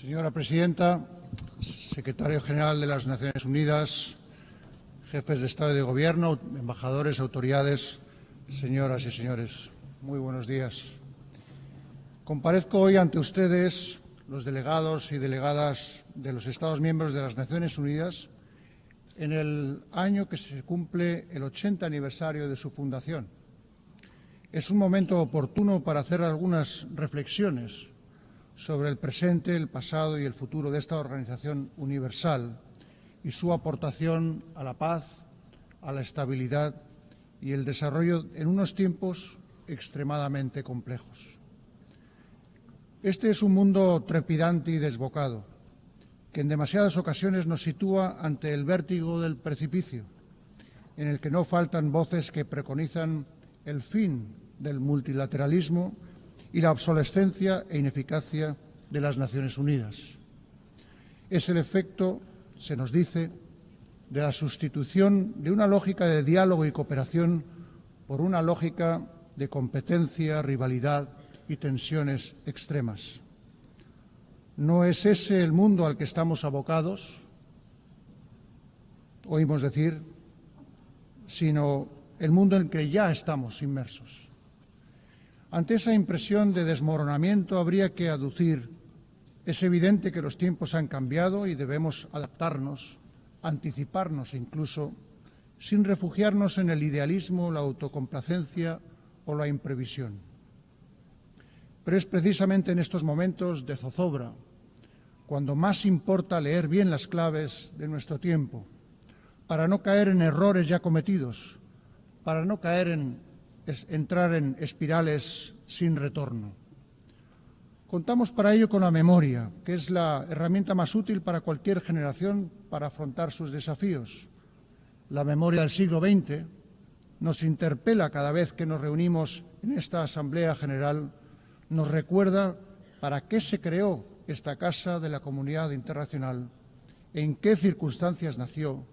Señora presidenta, secretario general de las Naciones Unidas, jefes de Estado y de Gobierno, embajadores, autoridades, señoras y señores, muy buenos días. Comparezco hoy ante ustedes, los delegados y delegadas de los Estados miembros de las Naciones Unidas, en el año que se cumple el 80 aniversario de su fundación. Es un momento oportuno para hacer algunas reflexiones sobre el presente, el pasado y el futuro de esta organización universal y su aportación a la paz, a la estabilidad y el desarrollo en unos tiempos extremadamente complejos. Este es un mundo trepidante y desbocado, que en demasiadas ocasiones nos sitúa ante el vértigo del precipicio, en el que no faltan voces que preconizan el fin del multilateralismo y la obsolescencia e ineficacia de las Naciones Unidas. Es el efecto, se nos dice, de la sustitución de una lógica de diálogo y cooperación por una lógica de competencia, rivalidad y tensiones extremas. ¿No es ese el mundo al que estamos abocados? Oímos decir, sino el mundo en el que ya estamos inmersos. Ante esa impresión de desmoronamiento habría que aducir: es evidente que los tiempos han cambiado y debemos adaptarnos, anticiparnos incluso, sin refugiarnos en el idealismo, la autocomplacencia o la imprevisión. Pero es precisamente en estos momentos de zozobra cuando más importa leer bien las claves de nuestro tiempo, para no caer en errores ya cometidos, para no entrar en espirales sin retorno. Contamos para ello con la memoria, que es la herramienta más útil para cualquier generación para afrontar sus desafíos. La memoria del siglo XX nos interpela cada vez que nos reunimos en esta Asamblea General, nos recuerda para qué se creó esta Casa de la Comunidad Internacional, en qué circunstancias nació,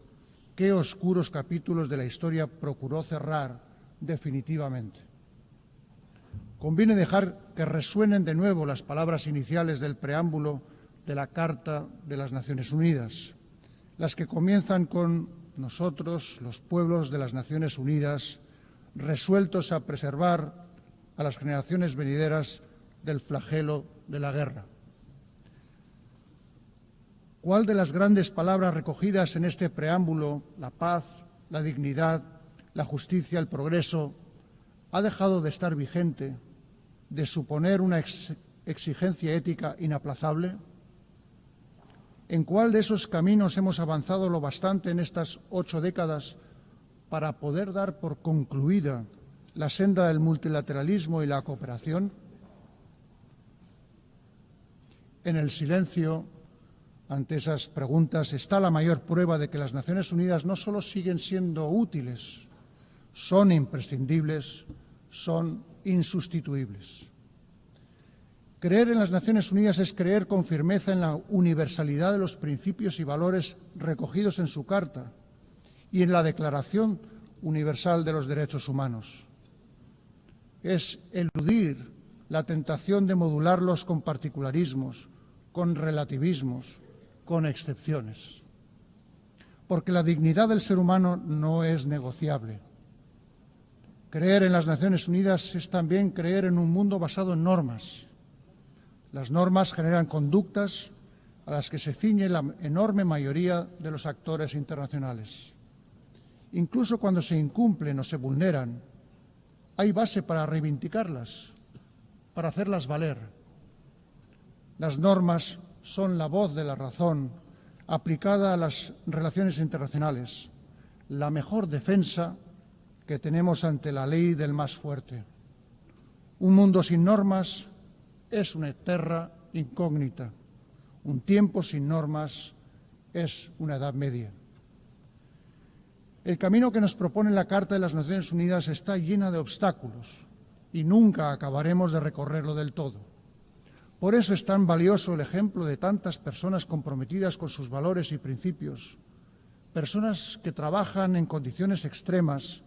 qué oscuros capítulos de la historia procuró cerrar definitivamente. Conviene dejar que resuenen de nuevo las palabras iniciales del preámbulo de la Carta de las Naciones Unidas, las que comienzan con: nosotros, los pueblos de las Naciones Unidas, resueltos a preservar a las generaciones venideras del flagelo de la guerra. ¿Cuál de las grandes palabras recogidas en este preámbulo, la paz, la dignidad, la justicia, el progreso, ha dejado de estar vigente, de suponer una exigencia ética inaplazable? ¿En cuál de esos caminos hemos avanzado lo bastante en estas 8 décadas para poder dar por concluida la senda del multilateralismo y la cooperación? En el silencio ante esas preguntas está la mayor prueba de que las Naciones Unidas no solo siguen siendo útiles, son imprescindibles, son insustituibles. Creer en las Naciones Unidas es creer con firmeza en la universalidad de los principios y valores recogidos en su Carta y en la Declaración Universal de los Derechos Humanos. Es eludir la tentación de modularlos con particularismos, con relativismos, con excepciones. Porque la dignidad del ser humano no es negociable. Creer en las Naciones Unidas es también creer en un mundo basado en normas. Las normas generan conductas a las que se ciñe la enorme mayoría de los actores internacionales. Incluso cuando se incumplen o se vulneran, hay base para reivindicarlas, para hacerlas valer. Las normas son la voz de la razón aplicada a las relaciones internacionales, la mejor defensa que tenemos ante la ley del más fuerte. Un mundo sin normas es una terra incógnita. Un tiempo sin normas es una Edad Media. El camino que nos propone la Carta de las Naciones Unidas está llena de obstáculos y nunca acabaremos de recorrerlo del todo. Por eso es tan valioso el ejemplo de tantas personas comprometidas con sus valores y principios, personas que trabajan en condiciones extremas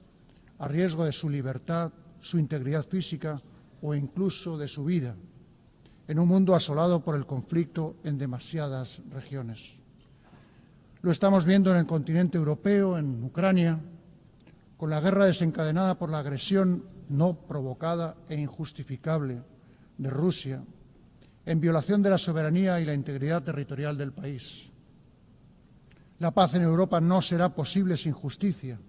a riesgo de su libertad, su integridad física o incluso de su vida, en un mundo asolado por el conflicto en demasiadas regiones. Lo estamos viendo en el continente europeo, en Ucrania, con la guerra desencadenada por la agresión no provocada e injustificable de Rusia, en violación de la soberanía y la integridad territorial del país. La paz en Europa no será posible sin justicia,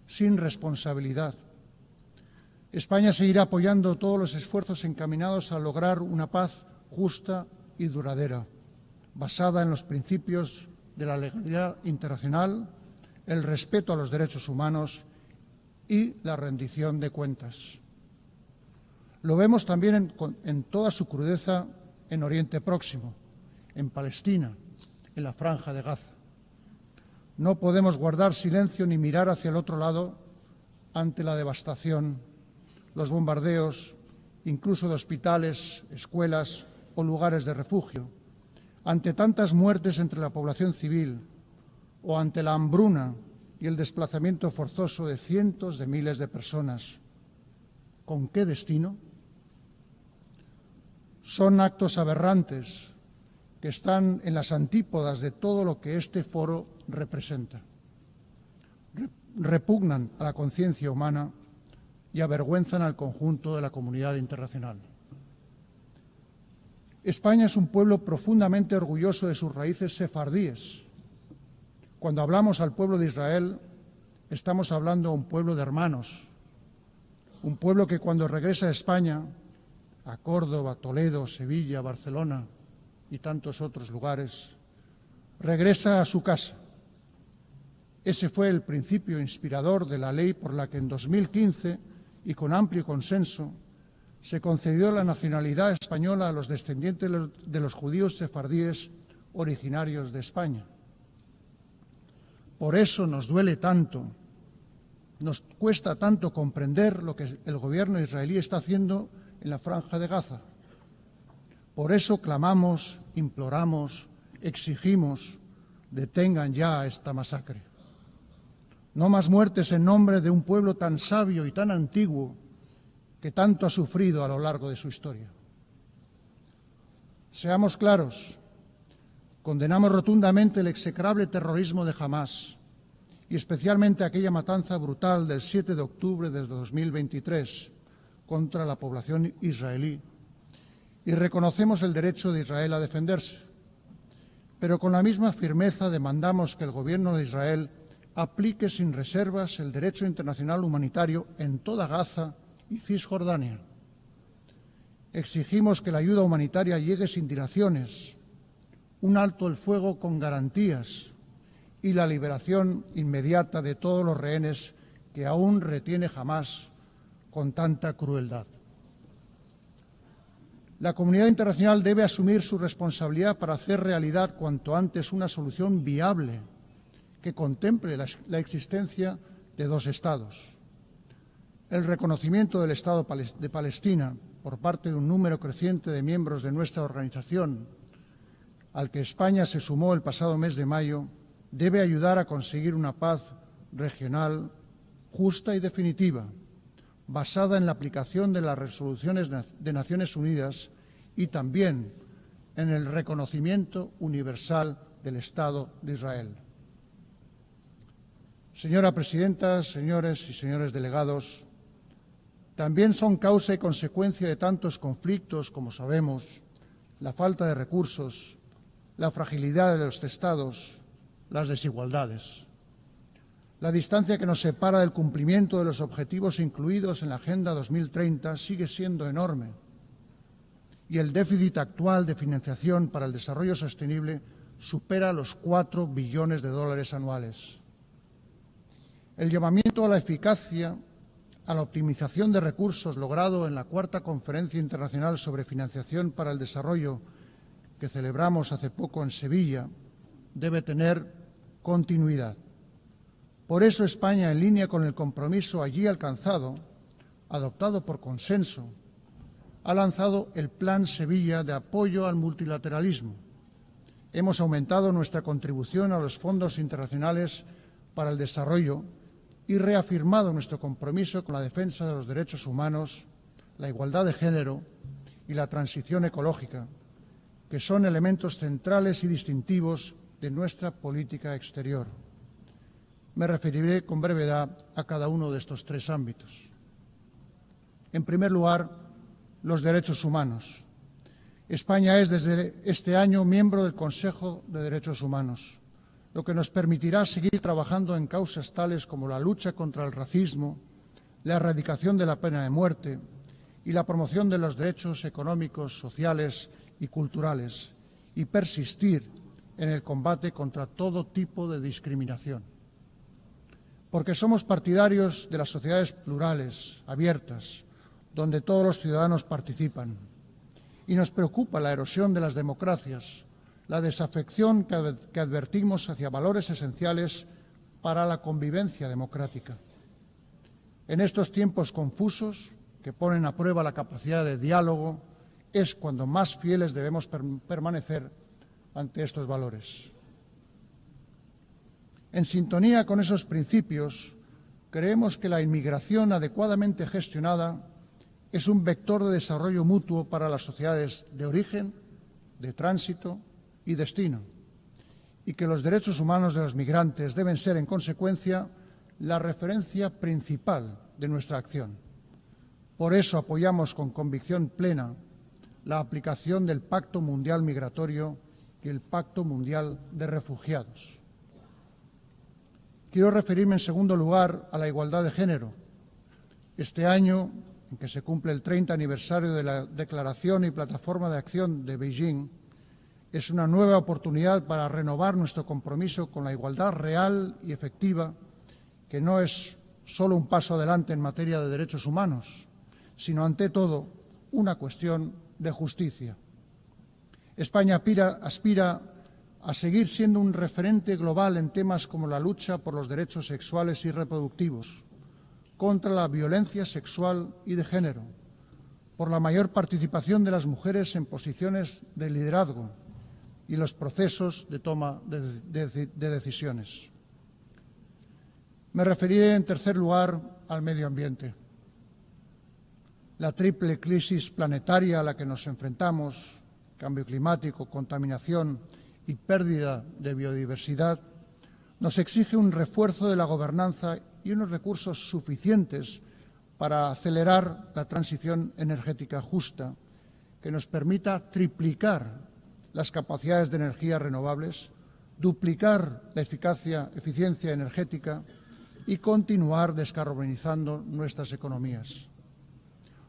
sin responsabilidad. España seguirá apoyando todos los esfuerzos encaminados a lograr una paz justa y duradera, basada en los principios de la legalidad internacional, el respeto a los derechos humanos y la rendición de cuentas. Lo vemos también en toda su crudeza en Oriente Próximo, en Palestina, en la Franja de Gaza. No podemos guardar silencio ni mirar hacia el otro lado ante la devastación, los bombardeos, incluso de hospitales, escuelas o lugares de refugio, ante tantas muertes entre la población civil o ante la hambruna y el desplazamiento forzoso de cientos de miles de personas. ¿Con qué destino? Son actos aberrantes que están en las antípodas de todo lo que este foro representa. Repugnan a la conciencia humana y avergüenzan al conjunto de la comunidad internacional. España es un pueblo profundamente orgulloso de sus raíces sefardíes. Cuando hablamos al pueblo de Israel, estamos hablando a un pueblo de hermanos, un pueblo que cuando regresa a España, a Córdoba, Toledo, Sevilla, Barcelona y tantos otros lugares, regresa a su casa. Ese fue el principio inspirador de la ley por la que en 2015, y con amplio consenso, se concedió la nacionalidad española a los descendientes de los judíos sefardíes originarios de España. Por eso nos duele tanto, nos cuesta tanto comprender lo que el gobierno israelí está haciendo en la Franja de Gaza. Por eso clamamos, imploramos, exigimos, detengan ya esta masacre. No más muertes en nombre de un pueblo tan sabio y tan antiguo que tanto ha sufrido a lo largo de su historia. Seamos claros, condenamos rotundamente el execrable terrorismo de Hamás y especialmente aquella matanza brutal del 7 de octubre de 2023 contra la población israelí y reconocemos el derecho de Israel a defenderse. Pero con la misma firmeza demandamos que el Gobierno de Israel aplique sin reservas el derecho internacional humanitario en toda Gaza y Cisjordania. Exigimos que la ayuda humanitaria llegue sin dilaciones, un alto el fuego con garantías y la liberación inmediata de todos los rehenes que aún retiene Hamás con tanta crueldad. La comunidad internacional debe asumir su responsabilidad para hacer realidad cuanto antes una solución viable que contemple la existencia de dos Estados. El reconocimiento del Estado de Palestina por parte de un número creciente de miembros de nuestra organización, al que España se sumó el pasado mes de mayo, debe ayudar a conseguir una paz regional justa y definitiva, basada en la aplicación de las resoluciones de Naciones Unidas y también en el reconocimiento universal del Estado de Israel. Señora presidenta, señores y señores delegados, también son causa y consecuencia de tantos conflictos, como sabemos, la falta de recursos, la fragilidad de los Estados, las desigualdades. La distancia que nos separa del cumplimiento de los objetivos incluidos en la Agenda 2030 sigue siendo enorme y el déficit actual de financiación para el desarrollo sostenible supera los 4 billones de dólares anuales. El llamamiento a la eficacia, a la optimización de recursos logrado en la cuarta Conferencia Internacional sobre Financiación para el Desarrollo que celebramos hace poco en Sevilla debe tener continuidad. Por eso España, en línea con el compromiso allí alcanzado, adoptado por consenso, ha lanzado el Plan Sevilla de apoyo al multilateralismo. Hemos aumentado nuestra contribución a los fondos internacionales para el desarrollo y reafirmado nuestro compromiso con la defensa de los derechos humanos, la igualdad de género y la transición ecológica, que son elementos centrales y distintivos de nuestra política exterior. Me referiré con brevedad a cada uno de estos tres ámbitos. En primer lugar, los derechos humanos. España es desde este año miembro del Consejo de Derechos Humanos, lo que nos permitirá seguir trabajando en causas tales como la lucha contra el racismo, la erradicación de la pena de muerte y la promoción de los derechos económicos, sociales y culturales, y persistir en el combate contra todo tipo de discriminación. Porque somos partidarios de las sociedades plurales, abiertas, donde todos los ciudadanos participan. Y nos preocupa la erosión de las democracias, la desafección que advertimos hacia valores esenciales para la convivencia democrática. En estos tiempos confusos, que ponen a prueba la capacidad de diálogo, es cuando más fieles debemos permanecer ante estos valores. En sintonía con esos principios, creemos que la inmigración adecuadamente gestionada es un vector de desarrollo mutuo para las sociedades de origen, de tránsito y destino, y que los derechos humanos de los migrantes deben ser, en consecuencia, la referencia principal de nuestra acción. Por eso apoyamos con convicción plena la aplicación del Pacto Mundial Migratorio y el Pacto Mundial de Refugiados. Quiero referirme, en segundo lugar, a la igualdad de género. Este año, en que se cumple el 30 aniversario de la Declaración y Plataforma de Acción de Beijing, es una nueva oportunidad para renovar nuestro compromiso con la igualdad real y efectiva, que no es solo un paso adelante en materia de derechos humanos, sino, ante todo, una cuestión de justicia. España aspira a seguir siendo un referente global en temas como la lucha por los derechos sexuales y reproductivos, contra la violencia sexual y de género, por la mayor participación de las mujeres en posiciones de liderazgo y los procesos de toma de decisiones. Me referiré, en tercer lugar, al medio ambiente. La triple crisis planetaria a la que nos enfrentamos, cambio climático, contaminación y pérdida de biodiversidad, nos exige un refuerzo de la gobernanza y unos recursos suficientes para acelerar la transición energética justa, que nos permita triplicar las capacidades de energías renovables, duplicar la eficiencia energética y continuar descarbonizando nuestras economías.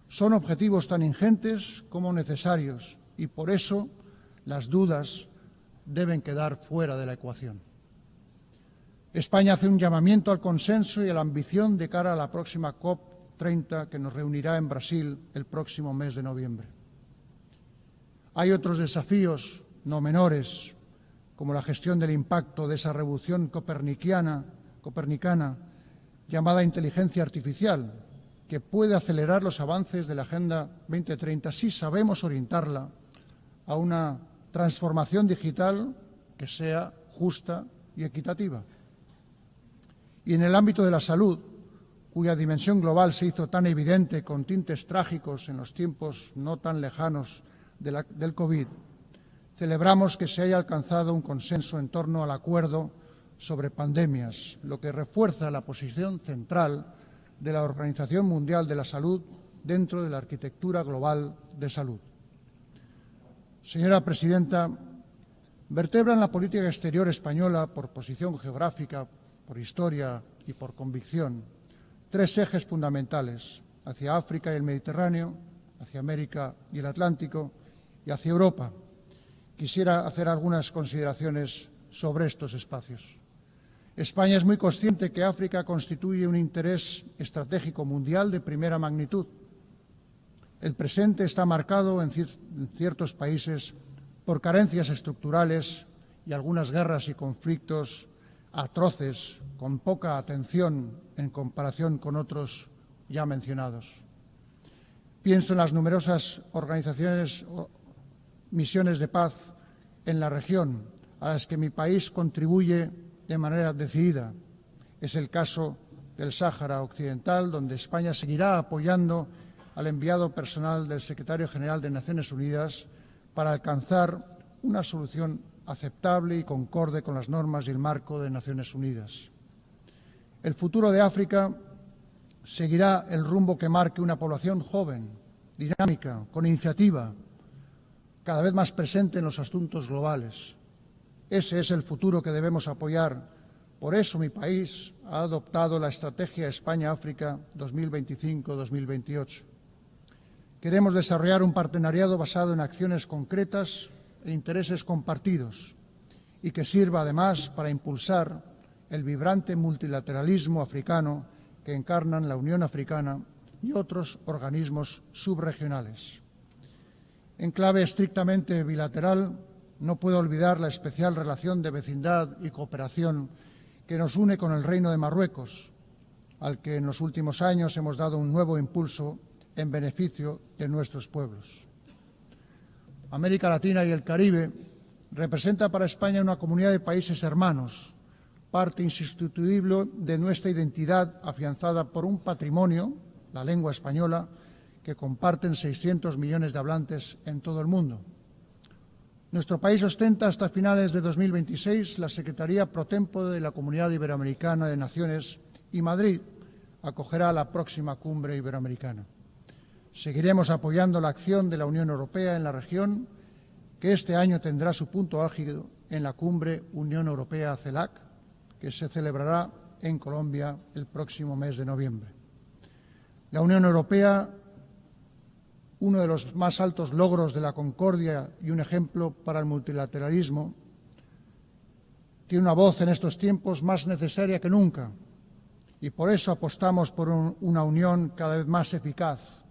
Son objetivos tan ingentes como necesarios y, por eso, las dudas deben quedar fuera de la ecuación. España hace un llamamiento al consenso y a la ambición de cara a la próxima COP30, que nos reunirá en Brasil el próximo mes de noviembre. Hay otros desafíos no menores, como la gestión del impacto de esa revolución copernicana llamada inteligencia artificial, que puede acelerar los avances de la Agenda 2030 si sabemos orientarla a una transformación digital que sea justa y equitativa. Y en el ámbito de la salud, cuya dimensión global se hizo tan evidente con tintes trágicos en los tiempos no tan lejanos del COVID, celebramos que se haya alcanzado un consenso en torno al acuerdo sobre pandemias, lo que refuerza la posición central de la Organización Mundial de la Salud dentro de la arquitectura global de salud. Señora presidenta, vertebran la política exterior española por posición geográfica, por historia y por convicción tres ejes fundamentales: hacia África y el Mediterráneo, hacia América y el Atlántico y hacia Europa. Quisiera hacer algunas consideraciones sobre estos espacios. España es muy consciente que África constituye un interés estratégico mundial de primera magnitud. El presente está marcado en ciertos países por carencias estructurales y algunas guerras y conflictos atroces, con poca atención en comparación con otros ya mencionados. Pienso en las numerosas organizaciones o misiones de paz en la región a las que mi país contribuye de manera decidida. Es el caso del Sáhara Occidental, donde España seguirá apoyando al enviado personal del Secretario General de Naciones Unidas para alcanzar una solución aceptable y concorde con las normas y el marco de Naciones Unidas. El futuro de África seguirá el rumbo que marque una población joven, dinámica, con iniciativa, cada vez más presente en los asuntos globales. Ese es el futuro que debemos apoyar. Por eso mi país ha adoptado la Estrategia España-África 2025-2028. Queremos desarrollar un partenariado basado en acciones concretas e intereses compartidos y que sirva además para impulsar el vibrante multilateralismo africano que encarnan la Unión Africana y otros organismos subregionales. En clave estrictamente bilateral, no puedo olvidar la especial relación de vecindad y cooperación que nos une con el Reino de Marruecos, al que en los últimos años hemos dado un nuevo impulso en beneficio de nuestros pueblos. América Latina y el Caribe representa para España una comunidad de países hermanos, parte insustituible de nuestra identidad afianzada por un patrimonio, la lengua española, que comparten 600 millones de hablantes en todo el mundo. Nuestro país ostenta hasta finales de 2026 la Secretaría Pro Tempore de la Comunidad Iberoamericana de Naciones y Madrid acogerá la próxima cumbre iberoamericana. Seguiremos apoyando la acción de la Unión Europea en la región, que este año tendrá su punto álgido en la cumbre Unión Europea-CELAC, que se celebrará en Colombia el próximo mes de noviembre. La Unión Europea, uno de los más altos logros de la concordia y un ejemplo para el multilateralismo, tiene una voz en estos tiempos más necesaria que nunca y por eso apostamos por una unión cada vez más eficaz,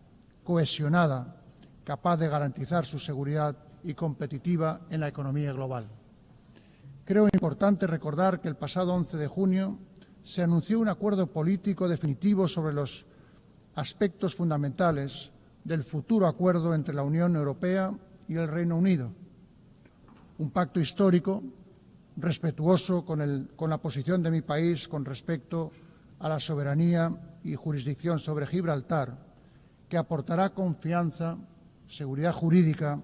cohesionada, capaz de garantizar su seguridad y competitiva en la economía global. Creo importante recordar que el pasado 11 de junio se anunció un acuerdo político definitivo sobre los aspectos fundamentales del futuro acuerdo entre la Unión Europea y el Reino Unido. Un pacto histórico, respetuoso con la posición de mi país con respecto a la soberanía y jurisdicción sobre Gibraltar, que aportará confianza, seguridad jurídica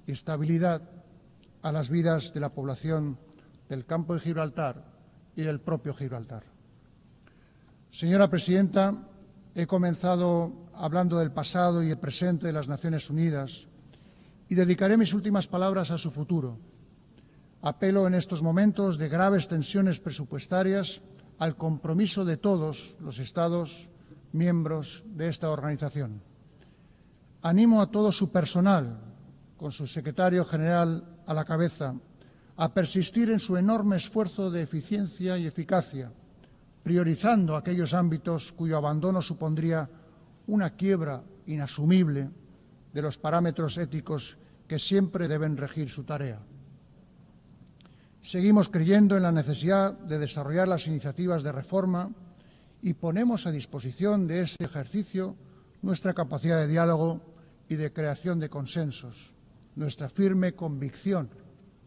y estabilidad a las vidas de la población del campo de Gibraltar y del propio Gibraltar. Señora Presidenta, he comenzado hablando del pasado y el presente de las Naciones Unidas y dedicaré mis últimas palabras a su futuro. Apelo en estos momentos de graves tensiones presupuestarias al compromiso de todos los Estados miembros de esta organización. Animo a todo su personal, con su secretario general a la cabeza, a persistir en su enorme esfuerzo de eficiencia y eficacia, priorizando aquellos ámbitos cuyo abandono supondría una quiebra inasumible de los parámetros éticos que siempre deben regir su tarea. Seguimos creyendo en la necesidad de desarrollar las iniciativas de reforma y ponemos a disposición de ese ejercicio nuestra capacidad de diálogo y de creación de consensos, nuestra firme convicción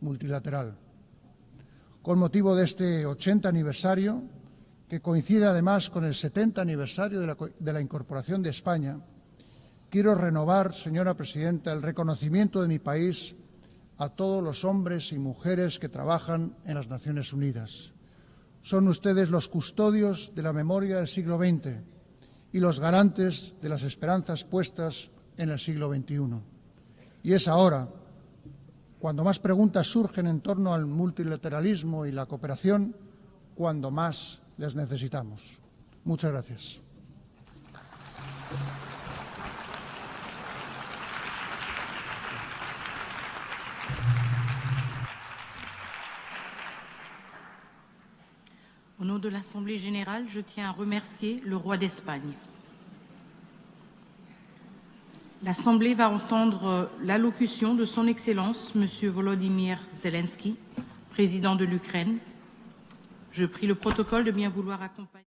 multilateral. Con motivo de este 80 aniversario, que coincide además con el 70 aniversario de la incorporación de España, quiero renovar, señora Presidenta, el reconocimiento de mi país a todos los hombres y mujeres que trabajan en las Naciones Unidas. Son ustedes los custodios de la memoria del siglo XX y los garantes de las esperanzas puestas en el siglo XXI. Y es ahora, cuando más preguntas surgen en torno al multilateralismo y la cooperación, cuando más les necesitamos. Muchas gracias. Au nom de l'Assemblée générale, je tiens à remercier le roi d'Espagne. L'Assemblée va entendre l'allocution de Son Excellence, M. Volodymyr Zelensky, président de l'Ukraine. Je prie le protocole de bien vouloir accompagner.